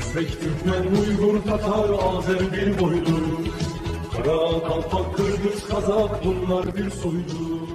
Özbek, Türkmen, Uygur, Tatar, Azer bir boydur. Kara, Kalpak, Kırgız, Kazak bunlar bir soydur.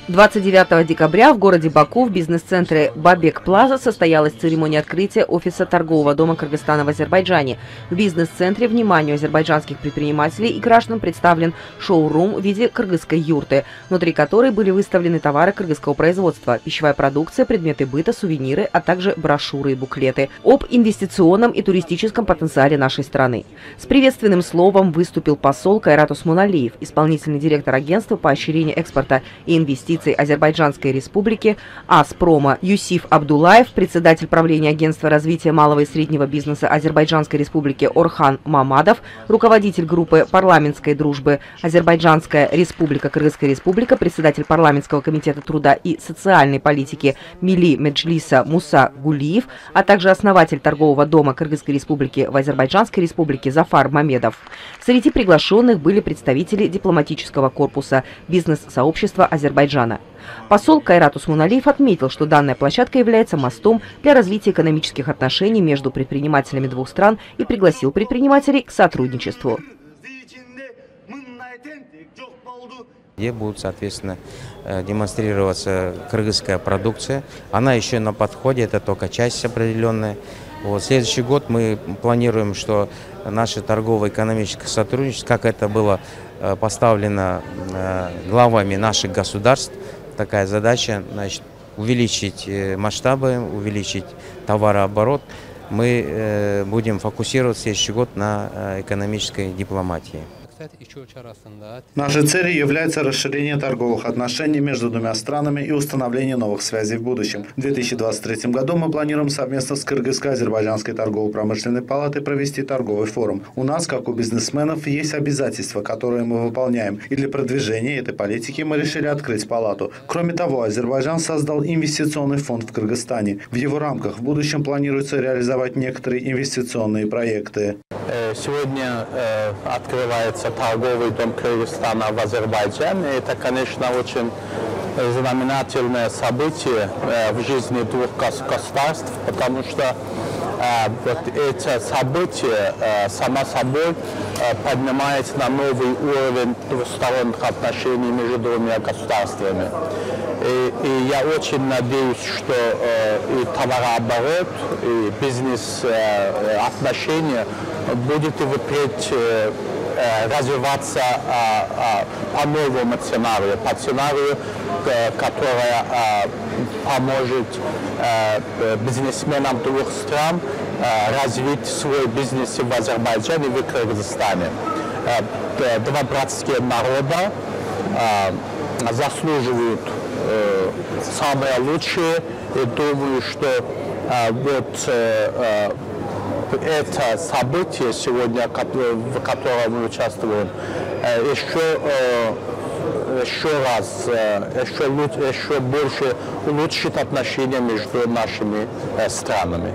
«29 декабря в городе Баку в бизнес-центре «Бабек Плаза» состоялась церемония открытия офиса торгового дома Кыргызстана в Азербайджане. В бизнес-центре вниманию азербайджанских предпринимателей и граждан представлен шоу-рум в виде кыргызской юрты, внутри которой были выставлены товары кыргызского производства, пищевая продукция, предметы быта, сувениры, а также брошюры и буклеты об инвестиционном и туристическом потенциале нашей страны. С приветственным словом выступил посол Кайрат Усмоналиев, исполнительный директор агентства поощрения экспорта и инвестиций Азербайджанской республики Аспрома Юсиф Абдулаев, председатель правления агентства развития малого и среднего бизнеса Азербайджанской республики Орхан Мамадов, руководитель группы парламентской дружбы Азербайджанская республика, Кыргызская республика, председатель парламентского комитета труда и социальной политики Милли Меджлиса Муса Гулиев, а также основатель торгового дома Кыргызской республики в Азербайджанской республике Зафар Мамедов. Среди приглашенных были представители дипломатического корпуса бизнес-сообщества Азербайджана. Посол Кайрат Усмоналиев отметил, что данная площадка является мостом для развития экономических отношений между предпринимателями двух стран и пригласил предпринимателей к сотрудничеству. Где будут, соответственно, демонстрироваться кыргызская продукция. Она еще на подходе, это только часть определенная. Вот. Следующий год мы планируем, что наше торгово-экономическое сотрудничество, как это было поставлено главами наших государств, такая задача, значит, увеличить масштабы, увеличить товарооборот. Мы будем фокусироваться в следующий год на экономической дипломатии. Нашей целью является расширение торговых отношений между двумя странами и установление новых связей в будущем. В 2023 году мы планируем совместно с Кыргызско-Азербайджанской торгово-промышленной палатой провести торговый форум. У нас, как у бизнесменов, есть обязательства, которые мы выполняем. И для продвижения этой политики мы решили открыть палату. Кроме того, Азербайджан создал инвестиционный фонд в Кыргызстане. В его рамках в будущем планируется реализовать некоторые инвестиционные проекты. Сегодня открывается торговый дом Кыргызстана в Азербайджане. Это, конечно, очень знаменательное событие в жизни двух государств, потому что вот это событие само собой поднимает на новый уровень двусторонних отношений между двумя государствами. И я очень надеюсь, что и товарооборот, и бизнес-отношения будет и впредь развиваться по новому сценарию, по сценарию, который поможет бизнесменам двух стран развить свой бизнес в Азербайджане и в Кыргызстане. Два братские народа заслуживают самое лучшее, и думаю, что вот это событие сегодня, в котором мы участвуем, еще больше улучшит отношения между нашими странами.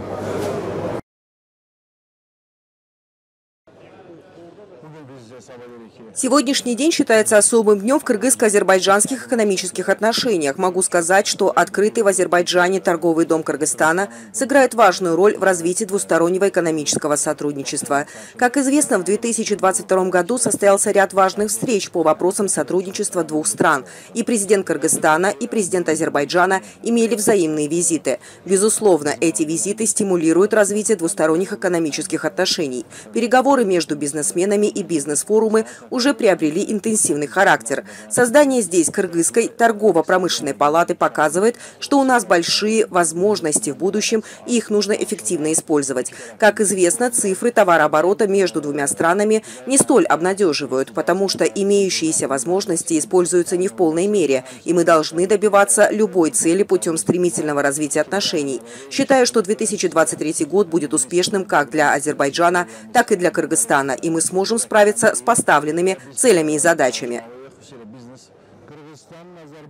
Сегодняшний день считается особым днем в кыргызско-азербайджанских экономических отношениях. Могу сказать, что открытый в Азербайджане торговый дом Кыргызстана сыграет важную роль в развитии двустороннего экономического сотрудничества. Как известно, в 2022 году состоялся ряд важных встреч по вопросам сотрудничества двух стран. И президент Кыргызстана, и президент Азербайджана имели взаимные визиты. Безусловно, эти визиты стимулируют развитие двусторонних экономических отношений. Переговоры между бизнесменами и бизнес-форумы уже приобрели интенсивный характер. Создание здесь Кыргызской торгово-промышленной палаты показывает, что у нас большие возможности в будущем, и их нужно эффективно использовать. Как известно, цифры товарооборота между двумя странами не столь обнадеживают, потому что имеющиеся возможности используются не в полной мере, и мы должны добиваться любой цели путем стремительного развития отношений. Считаю, что 2023 год будет успешным как для Азербайджана, так и для Кыргызстана, и мы сможем справиться с поставленными целями и задачами.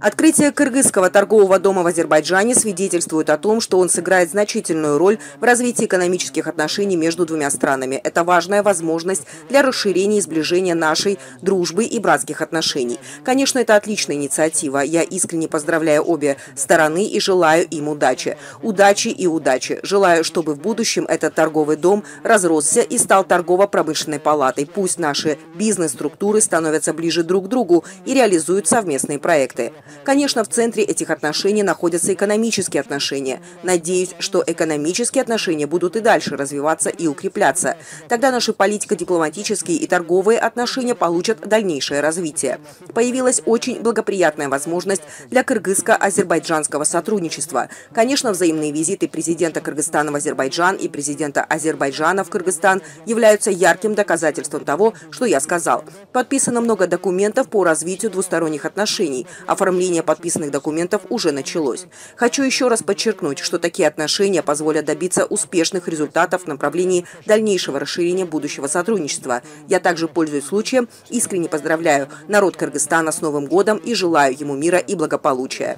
Открытие Кыргызского торгового дома в Азербайджане свидетельствует о том, что он сыграет значительную роль в развитии экономических отношений между двумя странами. Это важная возможность для расширения и сближения нашей дружбы и братских отношений. Конечно, это отличная инициатива. Я искренне поздравляю обе стороны и желаю им удачи. Удачи и удачи. Желаю, чтобы в будущем этот торговый дом разросся и стал торгово-промышленной палатой. Пусть наши бизнес-структуры становятся ближе друг к другу и реализуют совместные проекты. Конечно, в центре этих отношений находятся экономические отношения. Надеюсь, что экономические отношения будут и дальше развиваться и укрепляться. Тогда наши политико-дипломатические и торговые отношения получат дальнейшее развитие. Появилась очень благоприятная возможность для кыргызско-азербайджанского сотрудничества. Конечно, взаимные визиты президента Кыргызстана в Азербайджан и президента Азербайджана в Кыргызстан являются ярким доказательством того, что я сказал. Подписано много документов по развитию двусторонних отношений. Оформление подписанных документов уже началось. Хочу еще раз подчеркнуть, что такие отношения позволят добиться успешных результатов в направлении дальнейшего расширения будущего сотрудничества. Я также, пользуясь случаем, искренне поздравляю народ Кыргызстана с Новым годом и желаю ему мира и благополучия.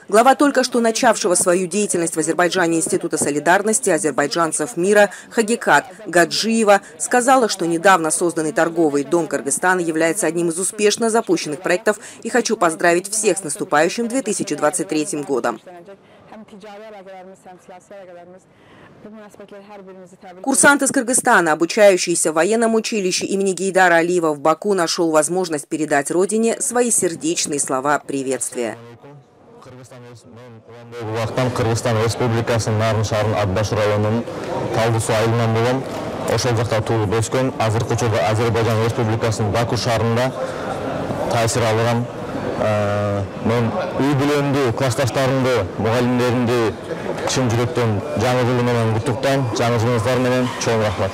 Глава только что начавшего свою деятельность в Азербайджане Института солидарности азербайджанцев мира Хагикат Гаджиева сказала, что недавно созданный торговый дом Кыргызстана является одним из успешно запущенных проектов, и хочу поздравить всех с наступающим 2023 годом. Курсант из Кыргызстана, обучающийся в военном училище имени Гейдара Алиева в Баку, нашел возможность передать родине свои сердечные слова приветствия. Кыргызстан Республикасынын Нарын шаарынын Атбаш районунун Талды суу айылынан болгон. Ошол жакта туулуп өскөн. Азыркы учурда Азербайджан Республикасынын Баку шаарында таасир алган. Мен үй бүлөмдү, классташтарымды, мугалимдеримди чын жүрөктөн жаңы жыл менен куттуктайм. Жаңы жылыңыздар менен чоң рахмат.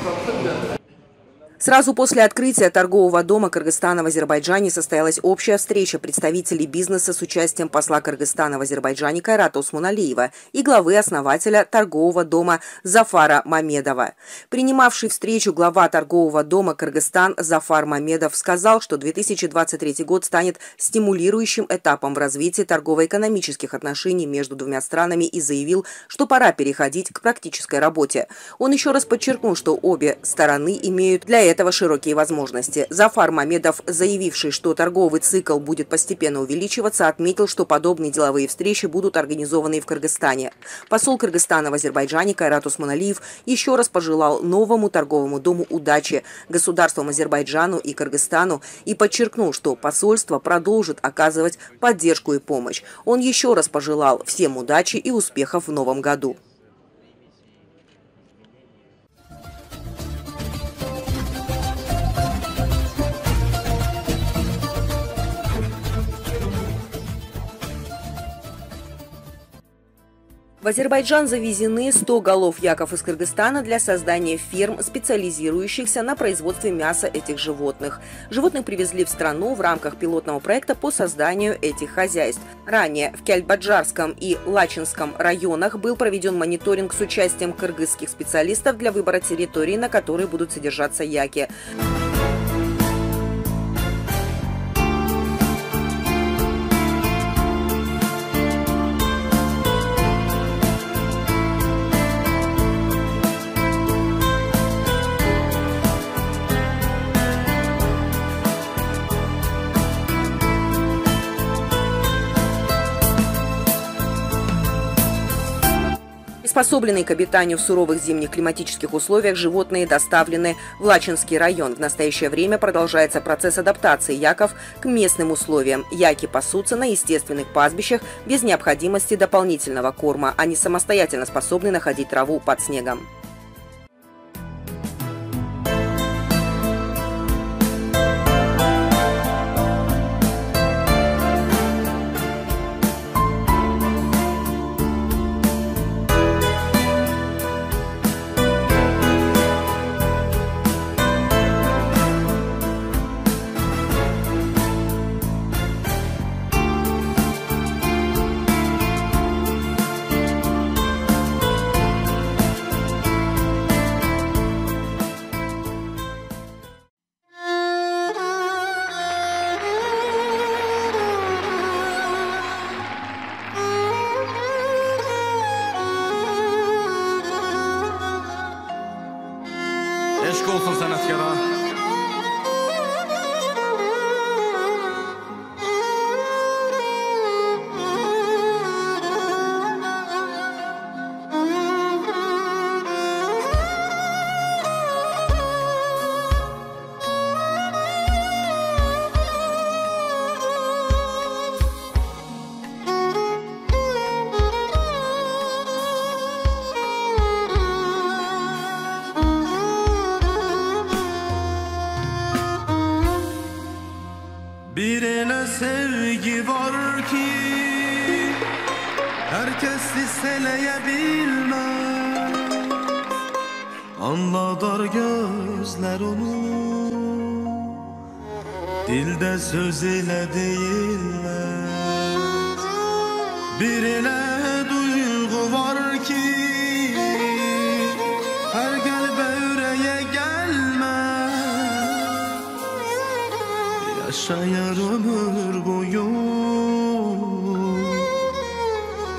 Сразу после открытия торгового дома Кыргызстана в Азербайджане состоялась общая встреча представителей бизнеса с участием посла Кыргызстана в Азербайджане Кайрата Усмуналиева и главы-основателя торгового дома Зафара Мамедова. Принимавший встречу глава торгового дома Кыргызстан Зафар Мамедов сказал, что 2023 год станет стимулирующим этапом в развитии торгово-экономических отношений между двумя странами и заявил, что пора переходить к практической работе. Он еще раз подчеркнул, что обе стороны имеют для этого широкие возможности. Зафар Мамедов, заявивший, что торговый цикл будет постепенно увеличиваться, отметил, что подобные деловые встречи будут организованы и в Кыргызстане. Посол Кыргызстана в Азербайджане Кайрат Усмуналиев еще раз пожелал новому торговому дому удачи, государствам Азербайджану и Кыргызстану и подчеркнул, что посольство продолжит оказывать поддержку и помощь. Он еще раз пожелал всем удачи и успехов в новом году. В Азербайджан завезены 100 голов яков из Кыргызстана для создания ферм, специализирующихся на производстве мяса этих животных. Животных привезли в страну в рамках пилотного проекта по созданию этих хозяйств. Ранее в Кяльбаджарском и Лачинском районах был проведен мониторинг с участием кыргызских специалистов для выбора территории, на которой будут содержаться яки. Приспособленные к обитанию в суровых зимних климатических условиях, животные доставлены в Лачинский район. В настоящее время продолжается процесс адаптации яков к местным условиям. Яки пасутся на естественных пастбищах без необходимости дополнительного корма. Они самостоятельно способны находить траву под снегом. Eşk olsun sanatkara. Bir ele sevgi var ki herkes hisseleyebilmez. Anladar gözler onu, dilde söz ile değilmez. Bir ele duygu var ki her kalbe yüreğe gelmez. Yaşayar ömür boyu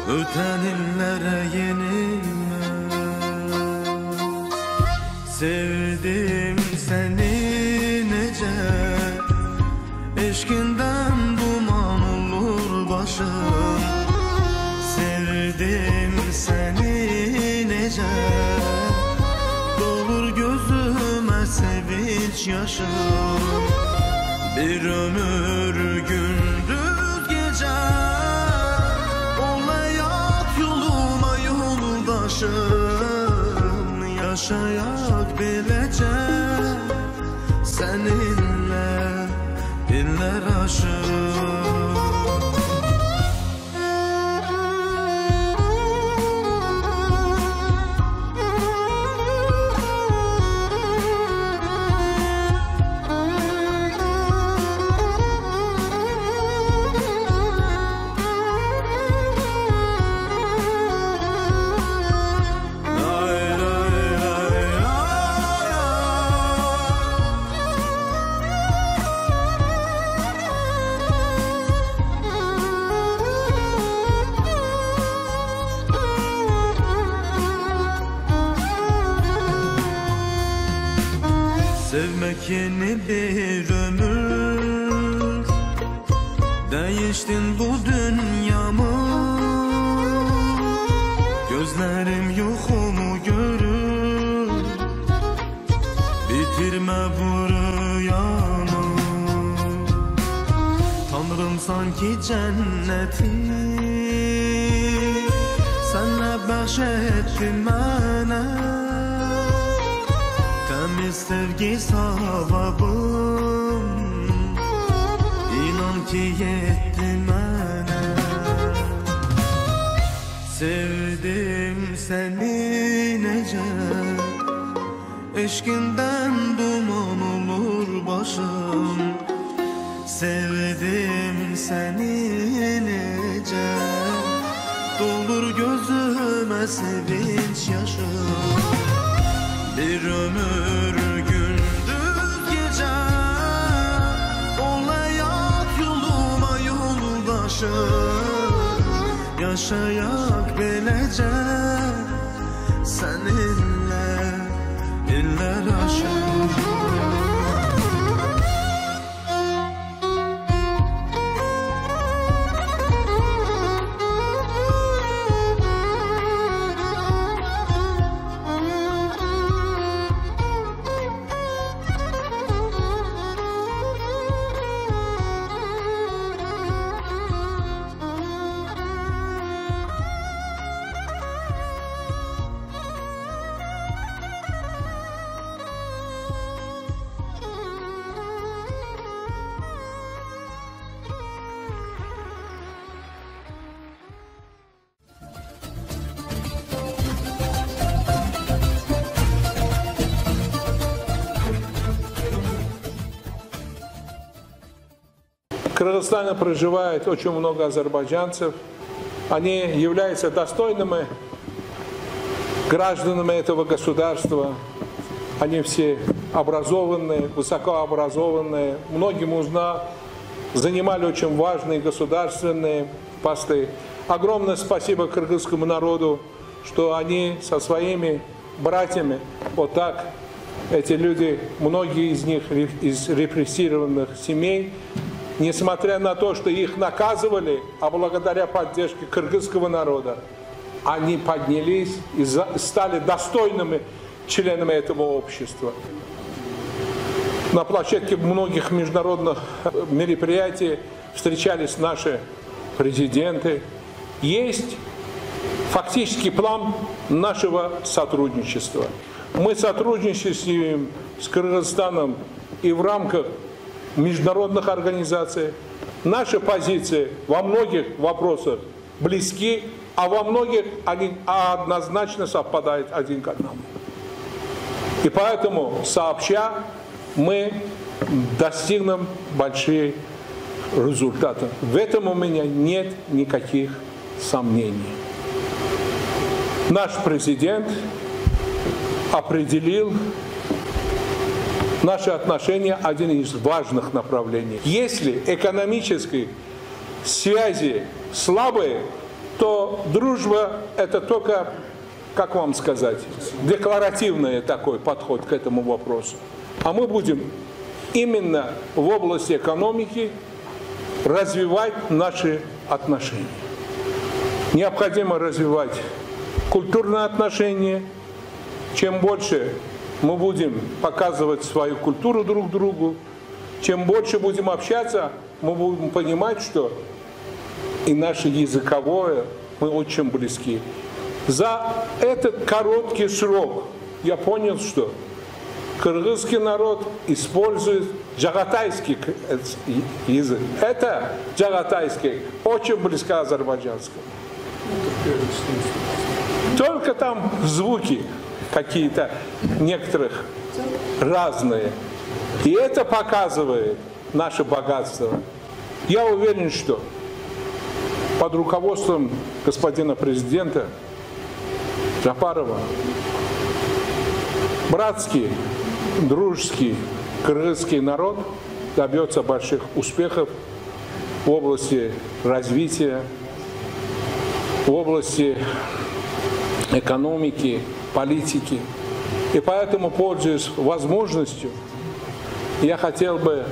öten illere yenilmez. Sevdim seni nece, eşkinden duman olur başım. Sevdim seni nece, dolur gözüme sevinç yaşım. Bir ömür gündüz gece ol hayat yoluma yoldaşım. Yaşayak bilece seninle diller aşığım. Sevmek yeni bir ömür, değiştin bu dünyamı. Gözlerim yuhumu görür, bitirme bu rüyamı. Tanrım sanki cenneti senle bahşettin bana. Temiz sevgi savabım, inan ki yetti bana. Sevdim seni nece, eşkinden duman olur başım. Sevdim seni nece, dolur gözüme sevinç yaşım. Bir ömür gündüz gece, ol hayat yoluma yoldaşım. Yaşayak belece, seninle iller aşır. В Кыргызстане проживает очень много азербайджанцев. Они являются достойными гражданами этого государства. Они все образованные, высокообразованные. Многим занимали очень важные государственные посты. Огромное спасибо кыргызскому народу, что они со своими братьями вот так, эти люди, многие из них из репрессированных семей, несмотря на то, что их наказывали, а благодаря поддержке кыргызского народа, они поднялись и стали достойными членами этого общества. На площадке многих международных мероприятий встречались наши президенты. Есть фактически план нашего сотрудничества. Мы сотрудничаем с Кыргызстаном и в рамках международных организаций. Наши позиции во многих вопросах близки, а во многих они однозначно совпадают один к одному. И поэтому сообща мы достигнем больших результатов. В этом у меня нет никаких сомнений. Наш президент определил наши отношения один из важных направлений. Если экономические связи слабые, то дружба это только, как вам сказать, декларативный такой подход к этому вопросу. А мы будем именно в области экономики развивать наши отношения. Необходимо развивать культурные отношения. Чем больше мы будем показывать свою культуру друг другу, чем больше будем общаться, мы будем понимать, что и наше языковое мы очень близки. За этот короткий срок я понял, что кыргызский народ использует джагатайский язык. Это джагатайский очень близко азербайджанскому. Только там звуки какие-то некоторых разные. И это показывает наше богатство. Я уверен, что под руководством господина президента Жапарова братский, дружеский кыргызский народ добьется больших успехов в области развития, в области экономики, политики. И поэтому, пользуясь возможностью, Я хотел бы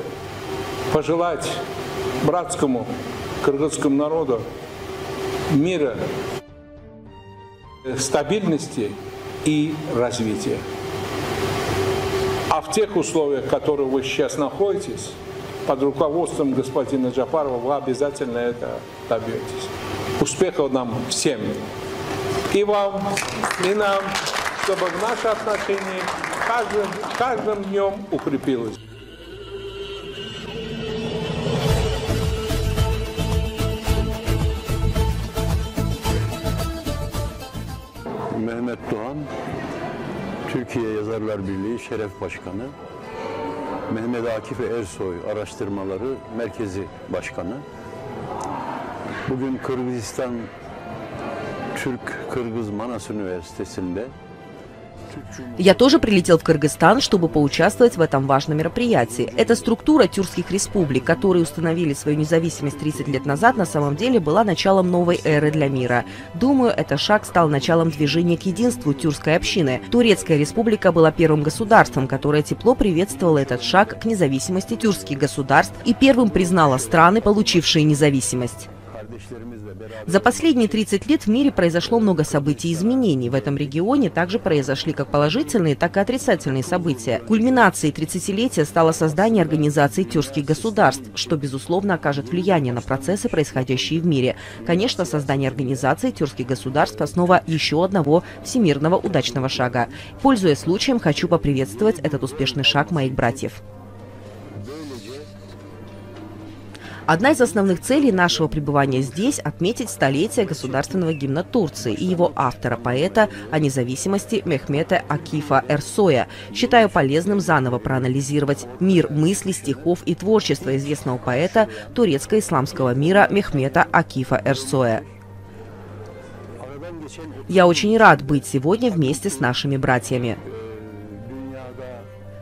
пожелать братскому кыргызскому народу мира, стабильности и развития. А в тех условиях, в которых вы сейчас находитесь, под руководством господина Джапарова, вы обязательно это добьетесь. Успехов нам всем. И вам, и нам, чтобы наши отношения каждым днем укрепилось. Mehmet Doğan, Türkiye Yazarlar Birliği Şeref Başkanı, Mehmet Akif Ersoy Araştırmaları Merkezi Başkanı. Bugün Kırgızistan Türk-Kırgız Manas Üniversitesi'nde Я тоже прилетел в Кыргызстан, чтобы поучаствовать в этом важном мероприятии. Эта структура тюркских республик, которые установили свою независимость 30 лет назад, на самом деле была началом новой эры для мира. Думаю, этот шаг стал началом движения к единству тюркской общины. Турецкая республика была первым государством, которое тепло приветствовало этот шаг к независимости тюркских государств и первым признало страны, получившие независимость. За последние 30 лет в мире произошло много событий и изменений. В этом регионе также произошли как положительные, так и отрицательные события. Кульминацией 30-летия стало создание организации тюркских государств, что, безусловно, окажет влияние на процессы, происходящие в мире. Конечно, создание организации тюркских государств – основа еще одного всемирного удачного шага. Пользуясь случаем, хочу поприветствовать этот успешный шаг моих братьев. Одна из основных целей нашего пребывания здесь – отметить столетие государственного гимна Турции и его автора, поэта о независимости Мехмета Акифа Эрсоя. Считаю полезным заново проанализировать мир мыслей, стихов и творчества известного поэта турецко-исламского мира Мехмета Акифа Эрсоя. Я очень рад быть сегодня вместе с нашими братьями.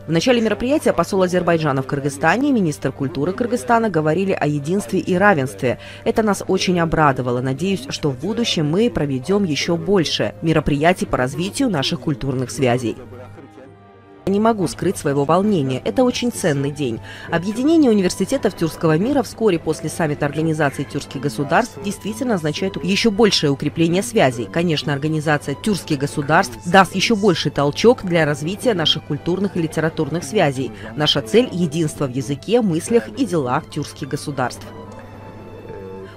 В начале мероприятия посол Азербайджана в Кыргызстане и министр культуры Кыргызстана говорили о единстве и равенстве. Это нас очень обрадовало. Надеюсь, что в будущем мы проведем еще больше мероприятий по развитию наших культурных связей. Не могу скрыть своего волнения. Это очень ценный день. Объединение университетов тюркского мира вскоре после саммита Организации тюркских государств действительно означает еще большее укрепление связей. Конечно, Организация тюркских государств даст еще больший толчок для развития наших культурных и литературных связей. Наша цель – единство в языке, мыслях и делах тюркских государств.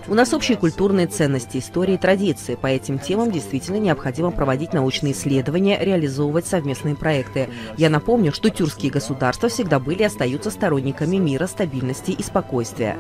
У нас общие культурные ценности, истории и традиции. По этим темам действительно необходимо проводить научные исследования, реализовывать совместные проекты. Я напомню, что тюркские государства всегда были и остаются сторонниками мира, стабильности и спокойствия.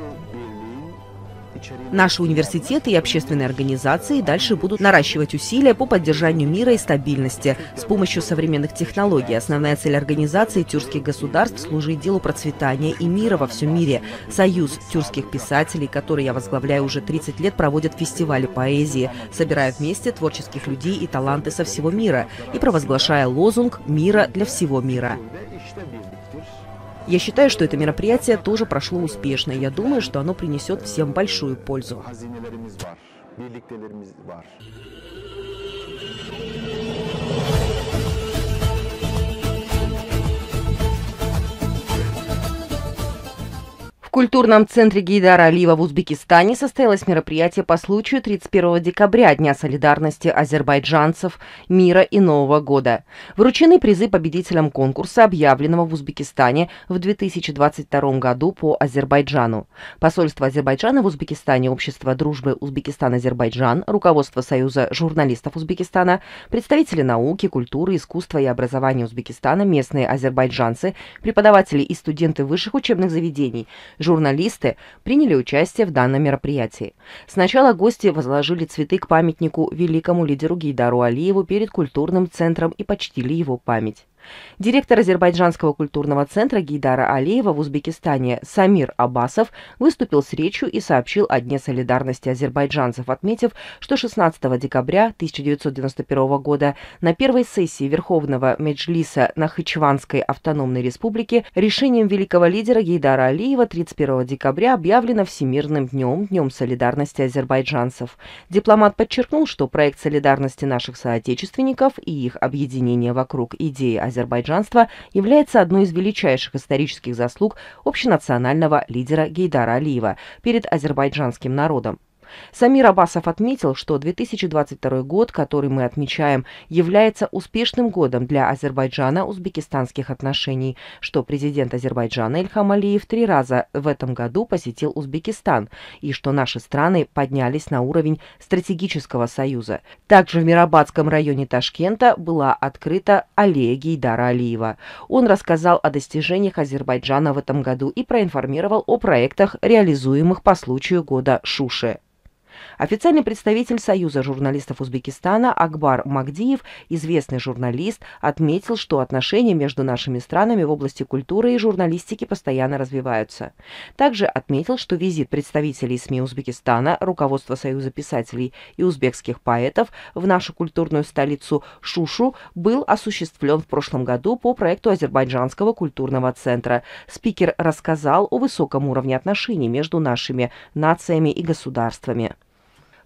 Наши университеты и общественные организации дальше будут наращивать усилия по поддержанию мира и стабильности с помощью современных технологий. Основная цель организации тюркских государств – служить делу процветания и мира во всем мире. Союз тюркских писателей, который я возглавляю уже 30 лет, проводит фестивали поэзии, собирая вместе творческих людей и таланты со всего мира и провозглашая лозунг «Мира для всего мира». Я считаю, что это мероприятие тоже прошло успешно, и я думаю, что оно принесет всем большую пользу. В культурном центре Гейдара Алиева в Узбекистане состоялось мероприятие по случаю 31 декабря, Дня солидарности азербайджанцев, мира и Нового года. Вручены призы победителям конкурса, объявленного в Узбекистане в 2022 году по Азербайджану. Посольство Азербайджана в Узбекистане, Общество дружбы Узбекистан-Азербайджан, руководство Союза журналистов Узбекистана, представители науки, культуры, искусства и образования Узбекистана, местные азербайджанцы, преподаватели и студенты высших учебных заведений, журналисты приняли участие в данном мероприятии. Сначала гости возложили цветы к памятнику великому лидеру Гейдару Алиеву перед культурным центром и почтили его память. Директор Азербайджанского культурного центра Гейдара Алиева в Узбекистане Самир Аббасов выступил с речью и сообщил о Дне солидарности азербайджанцев, отметив, что 16 декабря 1991 года на первой сессии Верховного Меджлиса Нахичеванской автономной республики решением великого лидера Гейдара Алиева 31 декабря объявлено Всемирным днем, Днем солидарности азербайджанцев. Дипломат подчеркнул, что проект солидарности наших соотечественников и их объединение вокруг идеи азербайджанства является одной из величайших исторических заслуг общенационального лидера Гейдара Алиева перед азербайджанским народом. Самир Аббасов отметил, что 2022 год, который мы отмечаем, является успешным годом для Азербайджана-узбекистанских отношений, что президент Азербайджана Ильхам Алиев 3 раза в этом году посетил Узбекистан, и что наши страны поднялись на уровень стратегического союза. Также в Мирабадском районе Ташкента была открыта аллея Гейдара Алиева. Он рассказал о достижениях Азербайджана в этом году и проинформировал о проектах, реализуемых по случаю года Шуши. Официальный представитель Союза журналистов Узбекистана Акбар Магдиев, известный журналист, отметил, что отношения между нашими странами в области культуры и журналистики постоянно развиваются. Также отметил, что визит представителей СМИ Узбекистана, руководства Союза писателей и узбекских поэтов в нашу культурную столицу Шушу был осуществлен в прошлом году по проекту Азербайджанского культурного центра. Спикер рассказал о высоком уровне отношений между нашими нациями и государствами.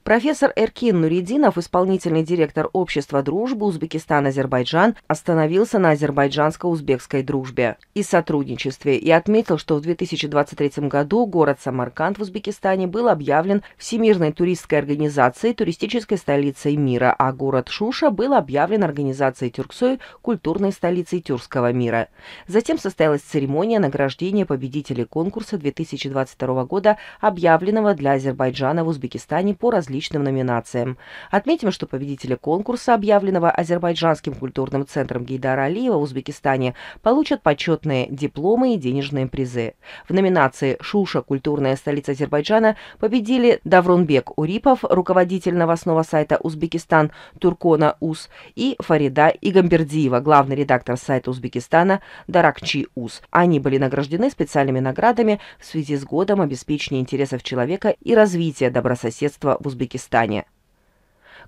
Профессор Эркин Нуридинов, исполнительный директор Общества дружбы Узбекистан-Азербайджан, остановился на азербайджанско-узбекской дружбе и сотрудничестве и отметил, что в 2023 году город Самарканд в Узбекистане был объявлен Всемирной туристской организацией туристической столицей мира, а город Шуша был объявлен организацией Тюрксой культурной столицей тюркского мира. Затем состоялась церемония награждения победителей конкурса 2022 года, объявленного для Азербайджана в Узбекистане по различным номинациям. Отметим, что победители конкурса, объявленного Азербайджанским культурным центром Гейдара Алиева в Узбекистане, получат почетные дипломы и денежные призы. В номинации «Шуша. Культурная столица Азербайджана» победили Давронбек Урипов, руководитель новостного сайта «Узбекистан Туркона УЗ», и Фарида Игамбердиева, главный редактор сайта Узбекистана Даракчи УЗ. Они были награждены специальными наградами в связи с годом обеспечения интересов человека и развития добрососедства в Узбекистане.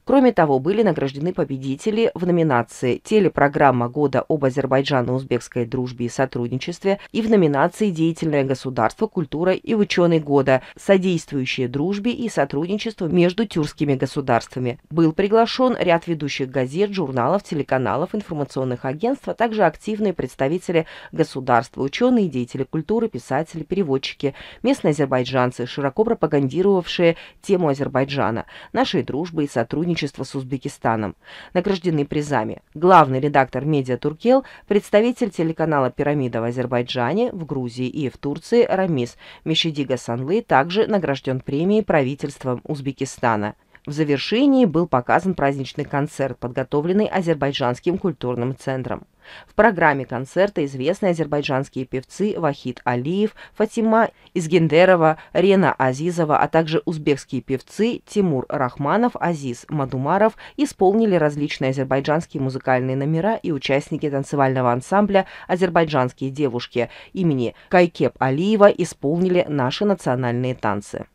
Кроме того, были награждены победители в номинации «Телепрограмма года об азербайджано-узбекской дружбе и сотрудничестве» и в номинации «Деятельное государство, культура и ученый года, содействующие дружбе и сотрудничеству между тюркскими государствами». Был приглашен ряд ведущих газет, журналов, телеканалов, информационных агентств, а также активные представители государства, ученые, деятели культуры, писатели, переводчики, местные азербайджанцы, широко пропагандировавшие тему Азербайджана, нашей дружбы и сотрудничества с Узбекистаном. Награждены призами главный редактор «Медиа Туркел», представитель телеканала «Пирамида» в Азербайджане, в Грузии и в Турции Рамис Мешеди Гасанлы также награжден премией правительством Узбекистана. В завершении был показан праздничный концерт, подготовленный Азербайджанским культурным центром. В программе концерта известные азербайджанские певцы Вахид Алиев, Фатима Изгендерова, Рена Азизова, а также узбекские певцы Тимур Рахманов, Азиз Мадумаров исполнили различные азербайджанские музыкальные номера, и участники танцевального ансамбля «Азербайджанские девушки» имени Кайкеп Алиева исполнили наши национальные танцы.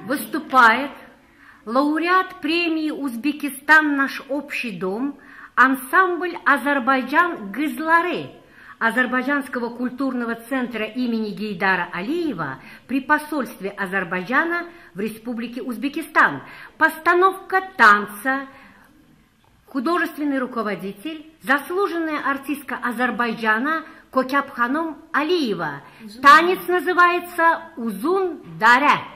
Выступает лауреат премии «Узбекистан. Наш общий дом» ансамбль «Азербайджан Гызлары» Азербайджанского культурного центра имени Гейдара Алиева при посольстве Азербайджана в Республике Узбекистан. Постановка танца, художественный руководитель, заслуженная артистка Азербайджана Кокябханом Алиева. Танец называется «Узун Даря».